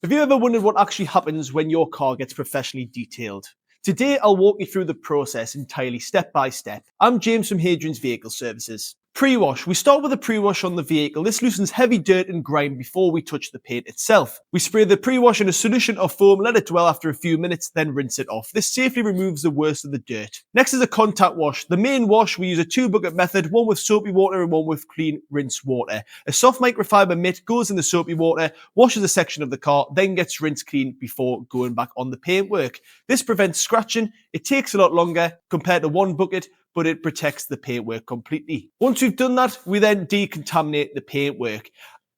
Have you ever wondered what actually happens when your car gets professionally detailed? Today, I'll walk you through the process entirely step by step. I'm James from Hadrian's Vehicle Services. Pre-wash. We start with a pre-wash on the vehicle. This loosens heavy dirt and grime before we touch the paint itself. We spray the pre-wash in a solution of foam, let it dwell after a few minutes, then rinse it off. This safely removes the worst of the dirt. Next is a contact wash. The main wash, we use a 2-bucket method, one with soapy water and one with clean rinse water. A soft microfiber mitt goes in the soapy water, washes a section of the car, then gets rinsed clean before going back on the paintwork. This prevents scratching. It takes a lot longer compared to 1 bucket, but it protects the paintwork completely. Once we've done that, we then decontaminate the paintwork.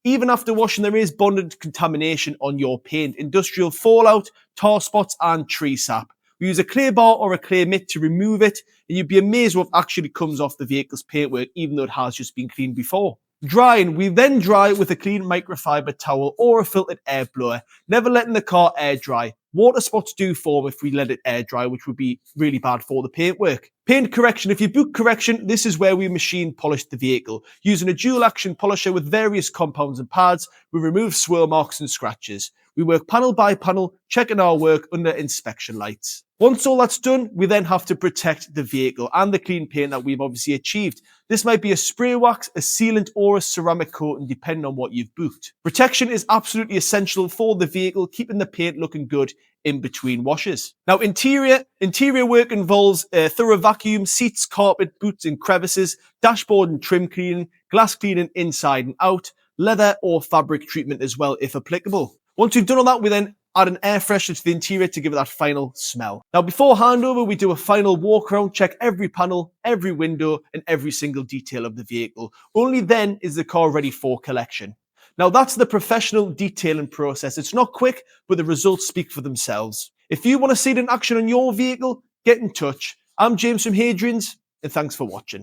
Even after washing, there is bonded contamination on your paint, industrial fallout, tar spots, and tree sap. We use a clay bar or a clay mitt to remove it, and you'd be amazed what actually comes off the vehicle's paintwork, even though it has just been cleaned before. Drying. We then dry with a clean microfiber towel or a filtered air blower, never letting the car air dry. Water spots do form if we let it air dry, which would be really bad for the paintwork. Paint correction. If you book correction, this is where we machine polish the vehicle. Using a dual action polisher with various compounds and pads, we remove swirl marks and scratches. We work panel by panel, checking our work under inspection lights. Once all that's done, we then have to protect the vehicle and the clean paint that we've obviously achieved. This might be a spray wax, a sealant, or a ceramic coating, depending on what you've booked. Protection is absolutely essential for the vehicle, keeping the paint looking good in between washes. Now, interior work involves a thorough vacuum, seats, carpet, boots and crevices, dashboard and trim cleaning, glass cleaning inside and out, leather or fabric treatment as well if applicable. Once we've done all that, we then add an air freshener to the interior to give it that final smell. Now, before handover, we do a final walk around, check every panel, every window, and every single detail of the vehicle. Only then is the car ready for collection. Now, that's the professional detailing process. It's not quick, but the results speak for themselves. If you want to see it in action on your vehicle, get in touch. I'm James from Hadrian's, and thanks for watching.